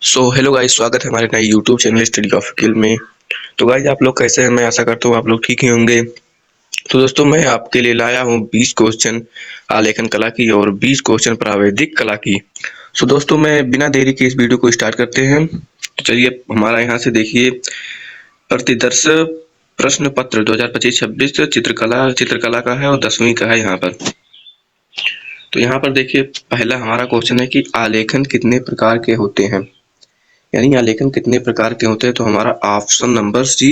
Hello guys, स्वागत है हमारे नए YouTube channel study of skill में। तो गाइस, आप लोग कैसे हैं? मैं आशा करता हूँ आप लोग ठीक ही होंगे। तो दोस्तों, मैं आपके लिए लाया हूँ 20 क्वेश्चन आलेखन कला की और 20 क्वेश्चन प्रावैधिक कला की। दोस्तों, मैं बिना देरी के इस वीडियो को स्टार्ट करते हैं। तो चलिए, हमारा यहाँ से देखिए प्रतिदर्श प्रश्न पत्र 2025-26 चित्रकला का है और 10वीं का है यहाँ पर। तो यहाँ पर देखिए, पहला हमारा क्वेश्चन है कि आलेखन कितने प्रकार के होते हैं, यानी आलेखन कितने प्रकार के होते हैं। तो हमारा ऑप्शन नंबर सी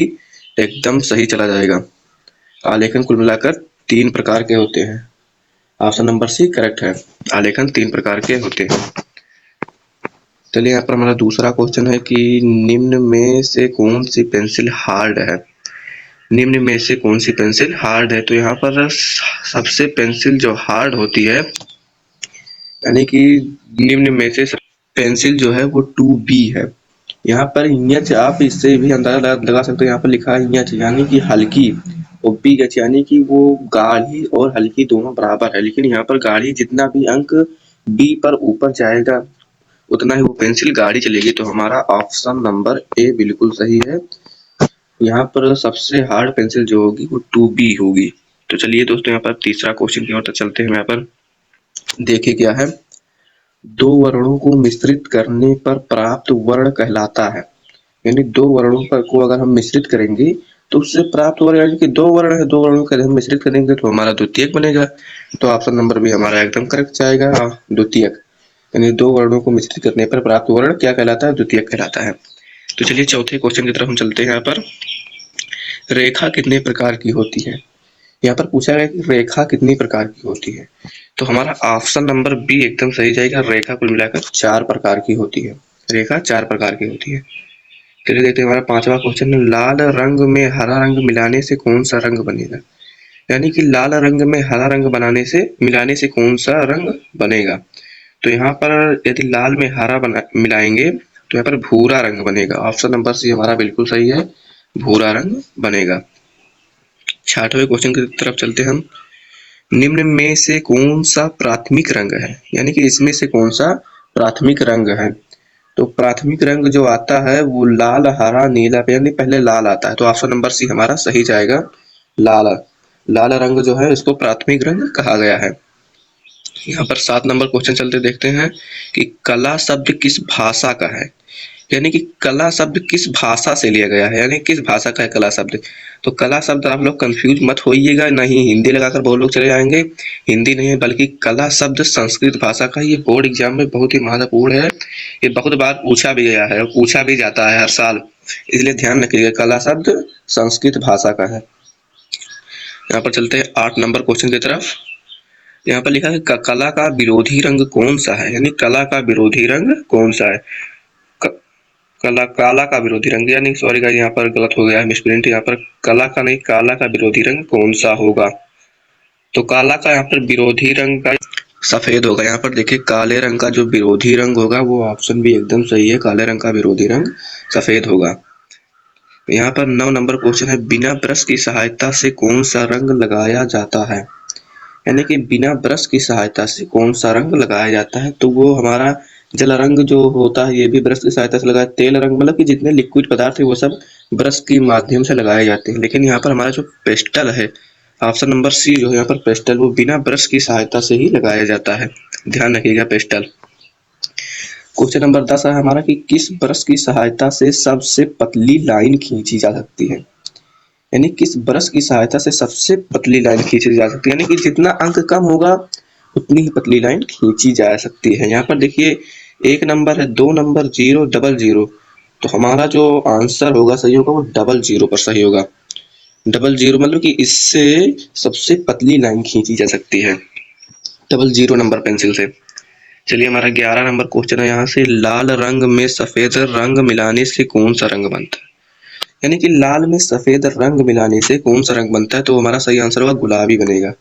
एकदम सही चला जाएगा। आलेखन कुल मिलाकर 3 प्रकार के होते हैं। ऑप्शन नंबर सी करेक्ट है। आलेखन 3 प्रकार के होते हैं। चलिए, यहाँ पर हमारा दूसरा क्वेश्चन है कि निम्न में से कौन सी पेंसिल हार्ड है। निम्न में से कौन सी पेंसिल हार्ड है। तो यहाँ पर सबसे पेंसिल जो हार्ड होती है, यानी कि निम्न में से पेंसिल जो है वो 2B है। यहाँ पर इंच आप इससे भी अंदाजा लगा सकते हो। यहाँ पर लिखा है इंच यानी कि हल्की, और बीगच यानी कि वो गाढ़ी और हल्की दोनों बराबर है। लेकिन यहाँ पर गाढ़ी जितना भी अंक बी पर ऊपर जाएगा उतना ही वो पेंसिल गाढ़ी चलेगी। तो हमारा ऑप्शन नंबर ए बिल्कुल सही है। यहाँ पर सबसे हार्ड पेंसिल जो होगी वो 2B होगी। तो चलिए दोस्तों, यहाँ पर तीसरा क्वेश्चन की ओर चलते हैं। यहाँ पर देखिए क्या है, 2 वर्णों को मिश्रित करने पर प्राप्त वर्ण कहलाता है। यानी 2 वर्णों को अगर हम मिश्रित करेंगे तो उससे प्राप्त वर्ण, यानी कि 2 वर्ण है, 2 वर्णों को हम मिश्रित करेंगे तो हमारा द्वितीयक बनेगा। तो ऑप्शन नंबर भी हमारा एकदम करेक्ट जाएगा, द्वितीयक। यानी 2 वर्णों को मिश्रित करने पर प्राप्त वर्ण क्या कहलाता है? द्वितीयक कहलाता है। तो चलिए चौथे क्वेश्चन की तरफ हम चलते हैं। यहाँ पर रेखा कितने प्रकार की होती है। यहाँ पर पूछा गया कि रेखा कितनी प्रकार की होती है। तो हमारा ऑप्शन नंबर बी एकदम सही जाएगा। रेखा कुल मिलाकर 4 प्रकार की होती है। रेखा 4 प्रकार की होती है। चलिए देखते हैं हमारा पांचवा क्वेश्चन। लाल रंग में हरा रंग मिलाने से कौन सा रंग बनेगा। यानी कि लाल रंग में हरा रंग मिलाने से कौन सा रंग बनेगा। तो यहाँ पर यदि लाल में हरा मिलाएंगे तो यहाँ पर भूरा रंग बनेगा। ऑप्शन नंबर सी हमारा बिल्कुल सही है, भूरा रंग बनेगा। छठवें क्वेश्चन की तरफ चलते हैं हम। निम्न में से कौन सा प्राथमिक रंग है, यानी कि इसमें से कौन सा प्राथमिक रंग है। तो प्राथमिक रंग जो आता है वो लाल, हरा, नीला, यानी पहले लाल आता है। तो ऑप्शन नंबर सी हमारा सही जाएगा, लाल। लाल रंग जो है इसको प्राथमिक रंग कहा गया है। यहाँ पर 7 नंबर क्वेश्चन चलते देखते हैं कि कला शब्द किस भाषा का है। यानी कि कला शब्द किस भाषा से लिया गया है, यानी किस भाषा का है कला शब्द। तो कला शब्द आप लोग कंफ्यूज मत होइएगा, नहीं हिंदी लगाकर बहुत लोग चले जाएंगे। हिंदी नहीं है, बल्कि कला शब्द संस्कृत भाषा का। ये बोर्ड एग्जाम में बहुत ही महत्वपूर्ण है। ये बहुत बार पूछा भी गया है और पूछा भी जाता है हर साल, इसलिए ध्यान रखिएगा। कला शब्द संस्कृत भाषा का है। यहाँ पर चलते हैं 8 नंबर क्वेश्चन की तरफ। यहाँ पर लिखा है कला का विरोधी रंग कौन सा है। यानी कला का विरोधी रंग कौन सा है। काला का विरोधी रंग, यानी सॉरी गाइस, यहाँ पर गलत हो गया है, मिसप्रिंट। यहाँ पर कला का नहीं, काला का विरोधी रंग कौन सा होगा। तो काला का यहाँ पर विरोधी रंग का सफेद होगा। यहाँ पर देखिए, काले रंग का जो विरोधी रंग होगा वो ऑप्शन भी एकदम सही है, काले रंग का विरोधी रंग सफेद होगा। यहाँ पर 9 नंबर क्वेश्चन है, बिना ब्रश की सहायता से कौन सा रंग लगाया जाता है। यानी कि बिना ब्रश की सहायता से कौन सा रंग लगाया जाता है। तो वो हमारा जल रंग जो होता है ये भी ब्रश की सहायता से लगाया। तेल रंग, मतलब कि जितने लिक्विड पदार्थ है वो सब ब्रश के माध्यम से लगाए जाते हैं। लेकिन यहाँ पर हमारा जो पेस्टल है, ऑप्शन नंबर सी जो है यहाँ पर पेस्टल, वो बिना ब्रश की सहायता से ही लगाया जाता है। ध्यान रखिएगा, पेस्टल। क्वेश्चन नंबर 10 है हमारा कि किस ब्रश की सहायता से सबसे पतली लाइन खींची जा सकती है। यानी किस ब्रश की सहायता से सबसे पतली लाइन खींची जा सकती है। यानी कि जितना अंक कम होगा उतनी ही पतली लाइन खींची जा सकती है। यहाँ पर देखिए 1 नंबर है, 2 नंबर, 0, डबल 0। तो हमारा जो आंसर होगा सही होगा वो डबल 0 पर सही होगा। डबल 0 मतलब कि इससे सबसे पतली लाइन खींची जा सकती है डबल 0 नंबर पेंसिल से। चलिए हमारा 11 नंबर क्वेश्चन है यहाँ से, लाल रंग में सफेद रंग मिलाने से कौन सा रंग बनता है। यानी कि लाल में सफेद रंग मिलाने से कौन सा रंग बनता है। तो हमारा सही आंसर होगा गुलाबी बनेगा।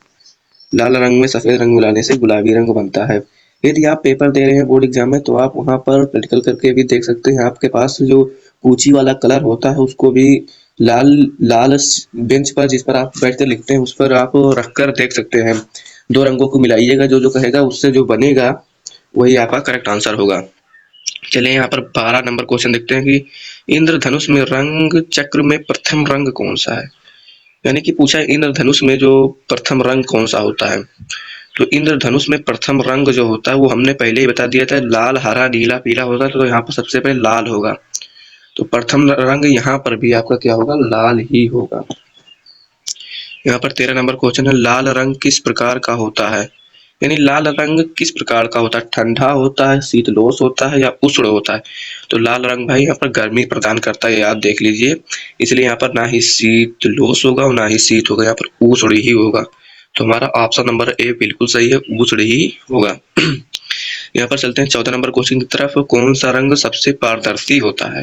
लाल रंग में सफेद रंग मिलाने से गुलाबी रंग बनता है। यदि आप पेपर दे रहे हैं बोर्ड एग्जाम में तो आप वहां पर प्रैक्टिकल करके भी देख सकते हैं। आपके पास जो पूची वाला कलर होता है उसको भी लाल लाल बेंच पर जिस पर आप बैठकर लिखते हैं उस पर आप रखकर देख सकते हैं। 2 रंगों को मिलाइएगा, जो जो कहेगा उससे जो बनेगा वही आपका करेक्ट आंसर होगा। चलिए यहाँ पर 12 नंबर क्वेश्चन देखते हैं कि इंद्रधनुष में रंग चक्र में प्रथम रंग कौन सा है। यानी कि पूछा है इंद्रधनुष में जो प्रथम रंग कौन सा होता है। तो इंद्रधनुष में प्रथम रंग जो होता है वो हमने पहले ही बता दिया था, लाल, हरा, नीला, पीला होगा। तो यहाँ पर सबसे पहले लाल होगा। तो प्रथम रंग यहाँ पर भी आपका क्या होगा, लाल ही होगा। यहाँ पर 13 नंबर क्वेश्चन है, लाल रंग किस प्रकार का होता है। यानी लाल रंग किस प्रकार का होता है, ठंडा होता है, शीतलोष होता है या उष्ण होता है। तो लाल रंग भाई यहाँ पर गर्मी प्रदान करता है, याद देख लीजिए। इसलिए यहाँ पर ना ही शीतलोष होगा और ना ही शीत होगा, यहाँ पर उष्ण ही होगा। तो हमारा ऑप्शन नंबर ए बिल्कुल सही है, उष्ण ही होगा। यहाँ पर चलते हैं 14 नंबर क्वेश्चन की तरफ, कौन सा रंग सबसे पारदर्शी होता है।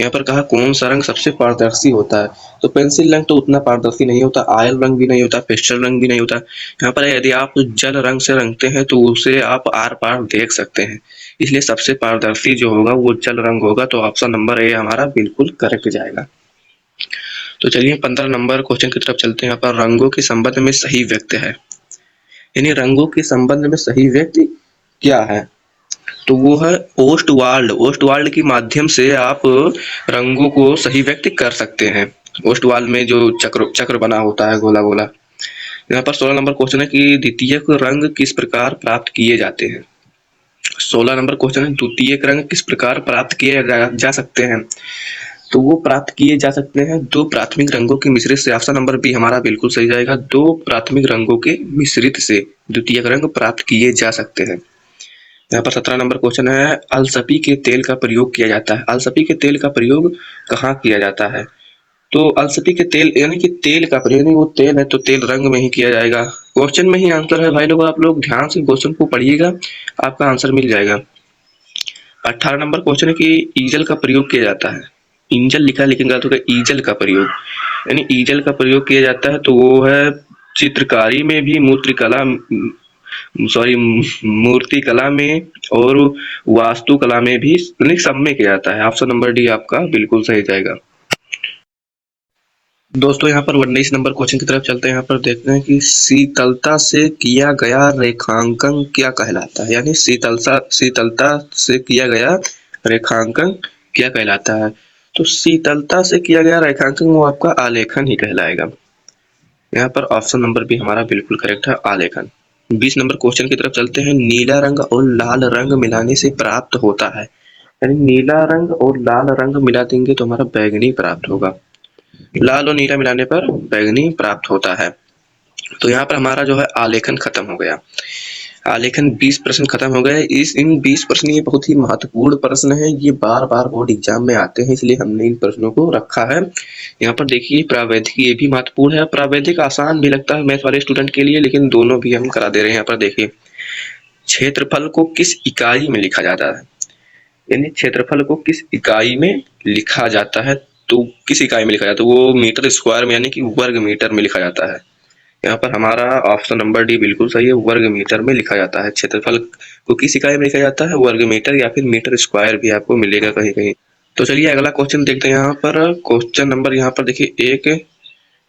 यहाँ पर कहा कौन सा रंग सबसे पारदर्शी होता है। तो पेंसिल रंग तो उतना पारदर्शी नहीं होता, ऑयल रंग भी नहीं होता, पेस्टल रंग भी नहीं होता। यहाँ पर यदि आप जल रंग से रंगते हैं तो उसे आप आर पार देख सकते हैं। इसलिए सबसे पारदर्शी जो होगा वो जल रंग होगा। तो ऑप्शन नंबर ए हमारा बिल्कुल करेक्ट जाएगा। तो चलिए 15 नंबर क्वेश्चन की तरफ चलते हैं। यहाँ पर रंगों के संबंध में सही व्यक्ति है। यानी रंगों के संबंध में सही व्यक्ति क्या है। तो वो है ओस्टवाल्ड। ओस्टवाल्ड के माध्यम से आप रंगों को सही व्यक्त कर सकते हैं। ओस्टवाल्ड में जो चक्र बना होता है गोला गोला। यहाँ पर 16 नंबर क्वेश्चन है कि द्वितीयक रंग किस प्रकार प्राप्त किए जाते हैं। 16 नंबर क्वेश्चन है, द्वितीयक रंग किस प्रकार प्राप्त किए जा सकते हैं। तो वो प्राप्त किए जा सकते हैं दो प्राथमिक रंगों के मिश्रित से। ऑप्शन नंबर बी हमारा बिल्कुल सही जाएगा, दो प्राथमिक रंगों के मिश्रित से द्वितीयक रंग प्राप्त किए जा सकते हैं। यहाँ पर 17 नंबर क्वेश्चन है, अलसपी के तेल का प्रयोग किया जाता है। अलसपी के तेल का प्रयोग कहाँ किया जाता है। तो अलसपी के तेल यानी कि तेल का प्रयोग, नहीं वो तेल है तो तेल रंग में ही किया जाएगा। क्वेश्चन में ही आंसर है भाई लोग, आप लोग ध्यान से क्वेश्चन को पढ़िएगा, आपका आंसर मिल जाएगा। 18 नंबर क्वेश्चन है कि ईजल का प्रयोग किया जाता है। इंजल लिखा है लेकिन गलत होगा, ईजल का प्रयोग। यानी ईजल का प्रयोग किया जाता है तो वो है चित्रकारी में भी, मूर्ति कला में और वास्तु कला में भी, सब में किया जाता है। ऑप्शन नंबर डी आपका बिल्कुल सही जाएगा। दोस्तों यहाँ पर 19 नंबर क्वेश्चन की तरफ चलते हैं। यहाँ पर देखते हैं कि शीतलता से किया गया रेखांकन क्या कहलाता है। यानी शीतलता से किया गया रेखांकन क्या कहलाता है। तो शीतलता से किया गया रेखांकन वो आपका आलेखन ही कहलाएगा। यहाँ पर ऑप्शन नंबर भी हमारा बिल्कुल करेक्ट है, आलेखन। 20 नंबर क्वेश्चन की तरफ चलते हैं। नीला रंग और लाल रंग मिलाने से प्राप्त होता है। यानी नीला रंग और लाल रंग मिला देंगे तो हमारा बैगनी प्राप्त होगा। लाल और नीला मिलाने पर बैगनी प्राप्त होता है। तो यहाँ पर हमारा जो है आलेखन खत्म हो गया। आलेखन 20 प्रश्न खत्म हो गए। इन 20 प्रश्न ये बहुत ही महत्वपूर्ण प्रश्न है, ये बार बार बोर्ड एग्जाम में आते हैं, इसलिए हमने इन प्रश्नों को रखा है। यहाँ पर देखिए प्रावैधिक ये भी महत्वपूर्ण है। प्रावैधिक आसान भी लगता है मैथ वाले स्टूडेंट के लिए, लेकिन दोनों भी हम करा दे रहे हैं। यहाँ पर देखिए क्षेत्रफल को किस इकाई में लिखा जाता है। यानी क्षेत्रफल को किस इकाई में लिखा जाता है। तो किस इकाई में लिखा जाता है, वो मीटर स्क्वायर में यानी कि वर्ग मीटर में लिखा जाता है। यहाँ पर हमारा ऑप्शन नंबर डी बिल्कुल सही है, वर्ग मीटर में लिखा जाता है। क्षेत्रफल को किस इकाई में लिखा जाता है, वर्ग मीटर या फिर मीटर स्क्वायर भी आपको मिलेगा कहीं कहीं। तो चलिए अगला क्वेश्चन देखते हैं। यहाँ पर क्वेश्चन नंबर यहाँ पर देखिए एक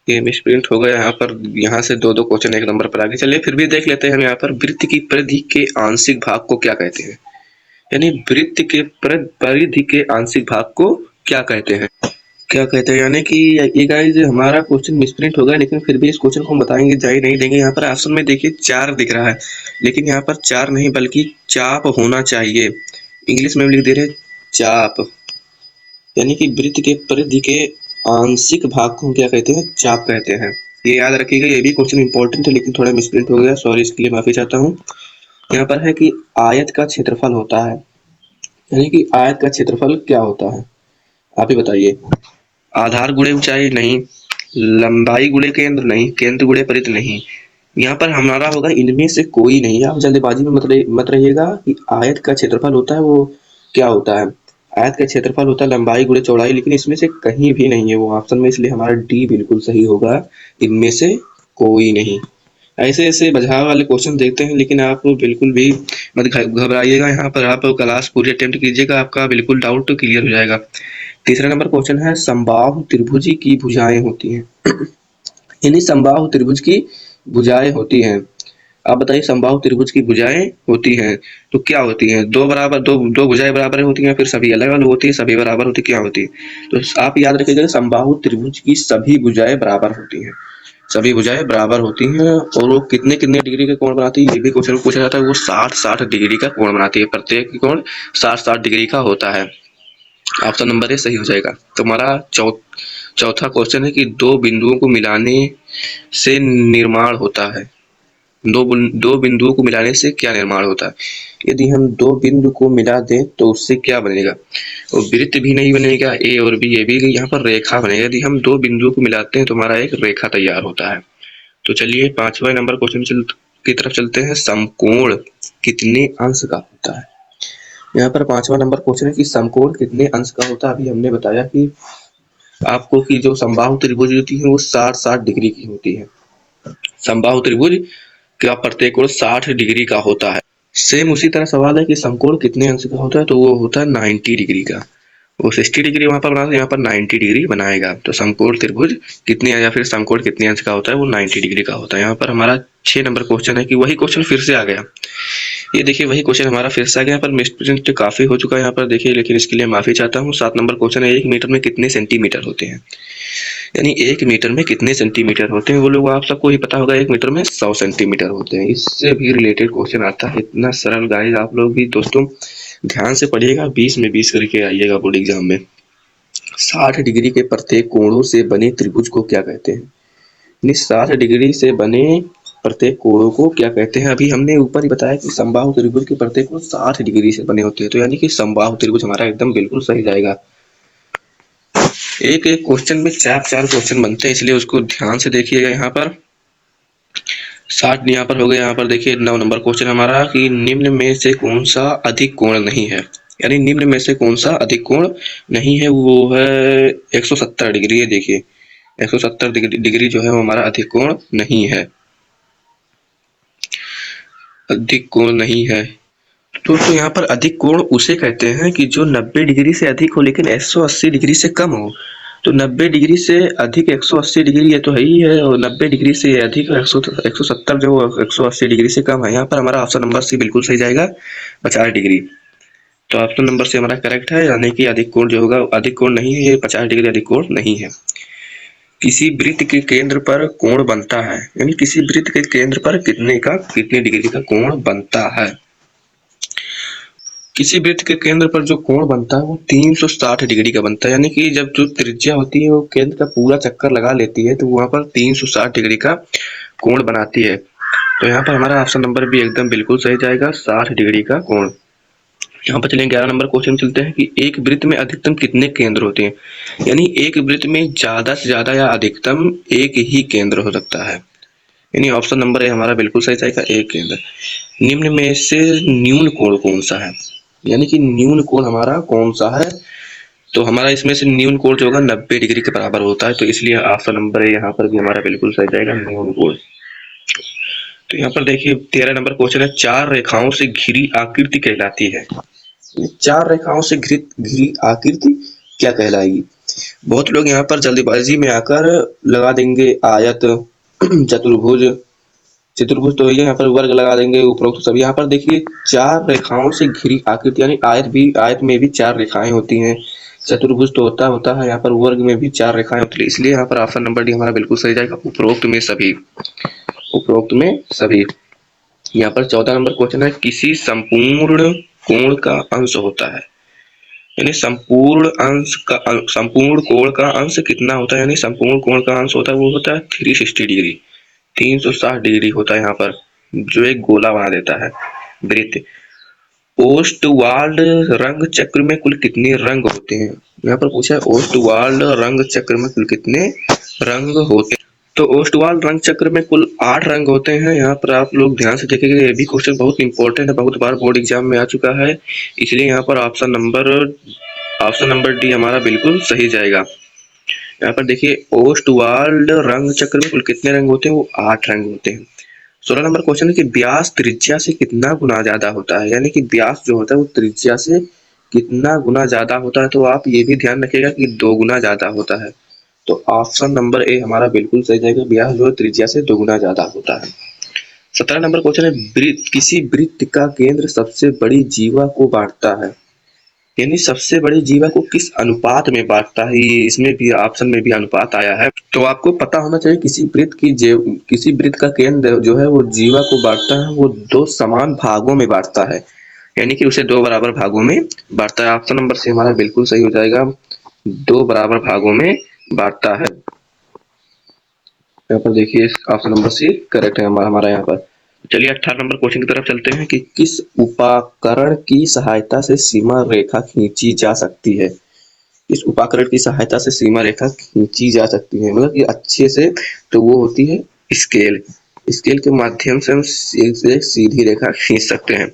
ये मिसप्रिंट हो गया। यहाँ पर यहाँ से दो क्वेश्चन एक नंबर पर आगे। चलिए फिर भी देख लेते हैं हम। यहाँ पर वृत्त की परिधि के आंशिक भाग को क्या कहते हैं। यानी वृत्त के परिधि के आंशिक भाग को क्या कहते हैं, यानी कि ये गाइस हमारा क्वेश्चन मिसप्रिंट हो गया, लेकिन फिर भी इस क्वेश्चन को हम बताएंगे, जारी नहीं देंगे। यहाँ पर ऑप्शन में देखिए 4 दिख रहा है, लेकिन यहाँ पर 4 नहीं बल्कि चाप होना चाहिए। इंग्लिश में लिख दे रहे चाप। यानी कि वृत्त के परिधि के आंशिक भाग को हम क्या कहते हैं, चाप कहते हैं। ये याद रखिएगा, ये भी क्वेश्चन इंपॉर्टेंट है लेकिन थोड़ा मिसप्रिंट हो गया, सॉरी, इसके लिए माफी चाहता हूँ। यहाँ पर है कि आयत का क्षेत्रफल होता है। यानी कि आयत का क्षेत्रफल क्या होता है, आप ही बताइए। आधार गुणे ऊंचाई नहीं, लंबाई गुणे केंद्र नहीं, केंद्र गुणे परिधि नहीं। यहाँ पर हमारा होगा इनमें से कोई नहीं। आप जल्दबाजी में मत रहिएगा कि आयत का क्षेत्रफल होता है वो क्या होता है। आयत का क्षेत्रफल होता है लंबाई गुणे चौड़ाई, लेकिन इसमें से कहीं भी नहीं है वो ऑप्शन में, इसलिए हमारा डी बिल्कुल सही होगा, इनमें से कोई नहीं। ऐसे ऐसे बझाव वाले क्वेश्चन देखते हैं, लेकिन आप बिल्कुल भी मत घबराइएगा। यहाँ पर आप क्लास पूरी अटेम्प्ट कीजिएगा, आपका बिल्कुल डाउट क्लियर हो जाएगा। तीसरा नंबर क्वेश्चन है, समबाहु त्रिभुज की भुजाएं होती हैं। यानी समबाहु त्रिभुज की भुजाएं होती हैं। आप बताइए समबाहु त्रिभुज की भुजाएं होती हैं तो क्या होती हैं? दो भुजाएं बराबर होती हैं, फिर सभी अलग अलग होती है, सभी बराबर होती, क्या होती है? तो आप याद रखिएगा समबाहु त्रिभुज की सभी भुजाएं बराबर होती हैं, सभी भुजाएं बराबर होती हैं। और वो कितने कितने डिग्री का कोण बनाती है ये भी क्वेश्चन पूछा जाता है। वो 60-60 डिग्री का कोण बनाती है, प्रत्येक कोण 60-60 डिग्री का होता है। ऑप्शन नंबर ए सही हो जाएगा। तो हमारा चौथा क्वेश्चन है कि दो बिंदुओं को मिलाने से निर्माण होता है। दो बिंदुओं को मिलाने से क्या निर्माण होता है? यदि हम दो बिंदु को मिला दें तो उससे क्या बनेगा? और वृत्त भी नहीं बनेगा, ए और बी, ये भी यहाँ पर रेखा बनेगा। यदि हम दो बिंदुओं को मिलाते हैं तो हमारा एक रेखा तैयार होता है। तो चलिए 5वें नंबर क्वेश्चन की तरफ चलते हैं। समकोण कितने अंश का होता है? यहाँ पर 5वां नंबर क्वेश्चन है कि समकोण कितने अंश का होता है। अभी हमने बताया कि आपको कि जो समबाहु त्रिभुज होती है वो 60-60 डिग्री की होती है। समबाहु त्रिभुज का प्रत्येक कोण 60 डिग्री का होता है। सेम उसी तरह सवाल है कि समकोण कितने अंश का होता है, तो वो होता है 90 डिग्री का। वो 60 डिग्री वहां पर बनाता है, यहाँ पर 90 डिग्री बनाएगा। तो समकोण त्रिभुज कितने या फिर समकोण कितने अंश का होता है? वो 90 डिग्री का होता है। यहाँ पर हमारा 6 नंबर क्वेश्चन है कि वही क्वेश्चन फिर से आ गया। ये देखिए वही क्वेश्चन हमारा फिर से आ गया। यहाँ पर मिसप्रिंट काफी हो चुका है यहाँ पर देखिए, लेकिन इसके लिए माफी चाहता हूँ। 7 नंबर क्वेश्चन है 1 मीटर में कितने सेंटीमीटर होते हैं? यानी 1 मीटर में कितने सेंटीमीटर होते हैं? वो लोग आप सबको ही पता होगा 1 मीटर में 100 सेंटीमीटर होते हैं। इससे भी रिलेटेड क्वेश्चन आता है, इतना सरल गाइस। आप लोग भी दोस्तों ध्यान से पढ़िएगा, 20 में 20 करके आइएगा बोर्ड एग्जाम में। 60 डिग्री के प्रत्येक कोणों से बने त्रिभुज को क्या कहते हैं? यानी 60 डिग्री से बने प्रत्येक कोणों को क्या कहते हैं? अभी हमने ऊपर ही बताया कि समबाहु त्रिभुज के प्रत्येक कोण 60 डिग्री से बने होते हैं। तो यानी कि समबाहु त्रिभुज हमारा एकदम बिल्कुल सही जाएगा। एक एक क्वेश्चन में 4-4 क्वेश्चन बनते हैं, इसलिए उसको ध्यान से देखिएगा। यहाँ पर 60 यहाँ पर हो गया। यहाँ पर देखिए 9 नंबर क्वेश्चन हमारा कि निम्न में से कौन सा अधिक कोण नहीं है? यानी निम्न में से कौन सा अधिक कोण नहीं है? वो है 170 डिग्री है। देखिए 170 डिग्री जो है वो हमारा अधिक कोण नहीं है, अधिक कोण नहीं है। तो यहाँ पर अधिक कोण उसे कहते हैं कि जो 90 डिग्री से अधिक हो लेकिन 180 डिग्री से कम हो। तो 90 डिग्री से अधिक 180 डिग्री ये तो है ही है, और 90 डिग्री से अधिक 170 जो 180 डिग्री से कम है। यहाँ पर हमारा ऑप्शन नंबर सी बिल्कुल सही जाएगा, 50 डिग्री। तो ऑप्शन नंबर सी हमारा करेक्ट है, यानी कि अधिक कोण जो होगा अधिक कोण नहीं है, ये 50 डिग्री अधिक कोण नहीं है। किसी वृत्त के केंद्र पर कोण बनता है, यानी किसी वृत्त के केंद्र पर कितने डिग्री का कोण बनता है? किसी वृत्त के केंद्र पर जो कोण बनता है वो 360 डिग्री का बनता है। यानी कि जब जो त्रिज्या होती है वो केंद्र का पूरा चक्कर लगा लेती है तो वहां पर 360 डिग्री का कोण बनाती है। तो यहाँ पर हमारा ऑप्शन नंबर भी एकदम बिल्कुल सही जाएगा, 60 डिग्री का कोण। यहाँ पर चलिए 11 नंबर क्वेश्चन चलते हैं कि एक वृत्त में अधिकतम कितने केंद्र होते हैं? यानी एक वृत्त में ज्यादा से ज्यादा या अधिकतम एक ही केंद्र हो सकता है। यानी ऑप्शन नंबर ए हमारा बिल्कुल सही जाएगा, एक केंद्र। निम्न में से न्यून कोण कौन सा है? यानी कि न्यून कोण हमारा कौन सा है? तो हमारा इसमें से न्यून कोण जो होगा 90 डिग्री के बराबर होता है। तो इसलिए ऑप्शन नंबर ए यहाँ पर भी हमारा बिल्कुल सही जाएगा, न्यून कोण। तो यहाँ पर देखिए 13 नंबर क्वेश्चन है, 4 रेखाओं से घिरी आकृति कहलाती है। 4 रेखाओं से घिरी आकृति क्या कहलाएगी? बहुत लोग यहाँ पर जल्दबाजी में आकर लगा देंगे आयत, चतुर्भुज तो यहाँ पर वर्ग लगा देंगे, उपरोक्त सभी। यहाँ पर देखिए 4 रेखाओं से घिरी आकृति, यानी आयत में भी 4 रेखाएं होती हैं। चतुर्भुज तो होता है, यहाँ पर वर्ग में भी 4 रेखाएं होती है। इसलिए यहाँ पर ऑप्शन नंबर डी हमारा बिल्कुल सही जाएगा, उपरोक्त में सभी, उपरोक्त में सभी। यहाँ पर 14 नंबर क्वेश्चन है, किसी संपूर्ण कोण का अंश होता है। यानी संपूर्ण कोण का अंश कितना होता है? यानी संपूर्ण कोण का अंश होता है वो होता है 360 डिग्री, 360 डिग्री होता है यहाँ पर, जो एक गोला बना देता है वृत्त। ओस्टवाल्ड रंग चक्र में कुल कितने रंग होते हैं? यहाँ पर पूछा है ओस्टवाल्ड रंग चक्र में कुल कितने रंग होते हैं? तो ओस्टवाल्ड रंग चक्र में कुल 8 रंग होते हैं। यहाँ पर आप लोग ध्यान से देखेंगे, ये भी क्वेश्चन बहुत इंपॉर्टेंट है, बहुत बार बोर्ड एग्जाम में आ चुका है। इसलिए यहाँ पर ऑप्शन नंबर डी हमारा बिल्कुल सही जाएगा। यहाँ पर देखिए ओस्टवाल्ड रंग चक्र में कुल कितने रंग होते हैं? वो 8 रंग होते हैं। 16 नंबर क्वेश्चन है कि व्यास त्रिज्या से कितना गुना ज्यादा होता है? यानी कि व्यास जो होता है वो त्रिज्या से कितना गुना ज्यादा होता है? तो आप ये भी ध्यान रखिएगा कि 2 गुना ज्यादा होता है। तो ऑप्शन नंबर ए हमारा बिल्कुल सही जाएगा, व्यास जो है त्रिज्या से 2 गुना ज्यादा होता है। 17 नंबर क्वेश्चन है, वृत्त किसी वृत्त का केंद्र सबसे बड़ी जीवा को बांटता है, यानी सबसे बड़ी जीवा को किस अनुपात में बांटता है। ये इसमें भी ऑप्शन में भी अनुपात आया है, तो आपको पता होना चाहिए किसी वृत्त का केंद्र जो है वो जीवा को बांटता है, वो 2 समान भागों में बांटता है, यानी कि उसे 2 बराबर भागों में बांटता है। ऑप्शन नंबर सी हमारा बिल्कुल सही हो जाएगा, 2 बराबर भागों में बांटता है। यहाँ पर देखिए ऑप्शन नंबर सी करेक्ट है हमारा यहाँ पर। चलिए 18 नंबर क्वेश्चन की तरफ चलते हैं कि किस उपकरण की सहायता से सीमा रेखा खींची जा सकती है। इस उपकरण की सहायता से सीमा रेखा खींची जा सकती है, मतलब कि अच्छे से, तो वो होती है स्केल। स्केल के माध्यम से हम एक सीधी रेखा खींच सकते हैं।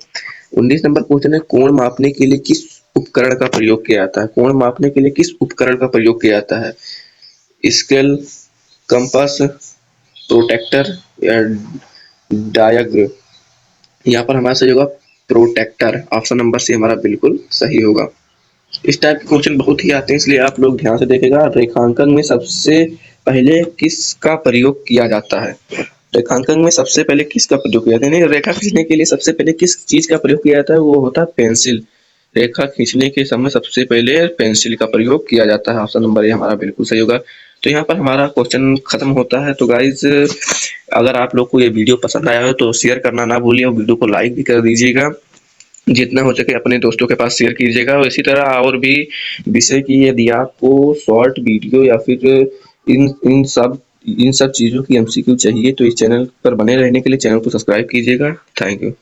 19 नंबर क्वेश्चन है, कोण मापने के लिए किस उपकरण का प्रयोग किया जाता है। कोण मापने के लिए किस उपकरण का प्रयोग किया जाता है। स्केल, कंपास, प्रोटेक्टर या डायग्राम। यहाँ पर हमारा सही होगा प्रोटेक्टर। ऑप्शन नंबर सी हमारा बिल्कुल सही होगा। इस टाइप के क्वेश्चन बहुत ही आते हैं, इसलिए आप लोग ध्यान से देखेगा। रेखांकन में सबसे पहले किसका प्रयोग किया जाता है। रेखांकन में सबसे पहले किसका प्रयोग किया जाता है, यानी रेखा खींचने के लिए सबसे पहले किस चीज का प्रयोग किया जाता है, वो होता है पेंसिल। रेखा खींचने के समय सबसे पहले पेंसिल का प्रयोग किया जाता है। ऑप्शन नंबर ए हमारा बिल्कुल सही होगा। तो यहाँ पर हमारा क्वेश्चन खत्म होता है। तो गाइज, अगर आप लोग को ये वीडियो पसंद आया हो तो शेयर करना ना भूलिए और वीडियो को लाइक भी कर दीजिएगा। जितना हो सके अपने दोस्तों के पास शेयर कीजिएगा। और इसी तरह और भी विषय की यदि आपको शॉर्ट वीडियो या फिर इन सब चीज़ों की एमसीक्यू चाहिए तो इस चैनल पर बने रहने के लिए चैनल को सब्सक्राइब कीजिएगा। Thank you.